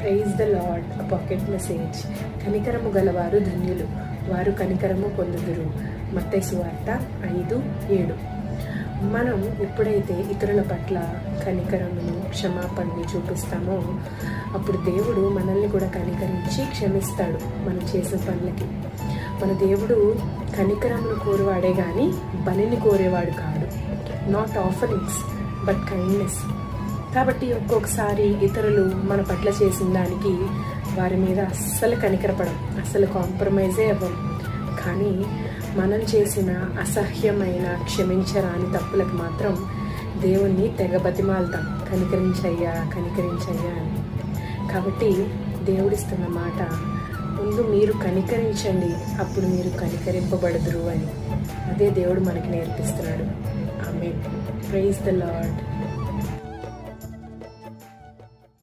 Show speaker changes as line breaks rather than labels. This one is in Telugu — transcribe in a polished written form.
Praise the lord. Pocket message. కనికరము గలవారు ధన్యులు, వారు కనికరము పొందుదురు. మత్తయి సువార్త 5:7. మనం ఎప్పుడైతే ఇతరుల పట్ల కనికరమును, క్షమాపణని చూపిస్తామో అప్పుడు దేవుడు మనల్ని కూడా కనికరించి క్షమిస్తాడు మనం చేసిన పనులకి. మన దేవుడు కనికరమును కోరేవాడే కానీ బలిని కోరేవాడు కాడు. Not offerings but kindness. కాబట్టి ఒక్కొక్కసారి ఇతరులు మన పట్ల చేసిన దానికి వారి మీద అస్సలు కనికరపడం, అస్సలు కాంప్రమైజే అవ్వం. కానీ మనం చేసిన అసహ్యమైన క్షమించరాని తప్పులకు మాత్రం దేవుణ్ణి తెగ బతిమాలుతాం, కనికరించయ్యా కనికరించయ్యా అని. కాబట్టి దేవుడిస్తున్న మాట, ముందు మీరు కనికరించండి, అప్పుడు మీరు కనికరింపబడదురు అని. అదే దేవుడు మనకి నేర్పిస్తున్నాడు. ఆమేన్. Praise the lord.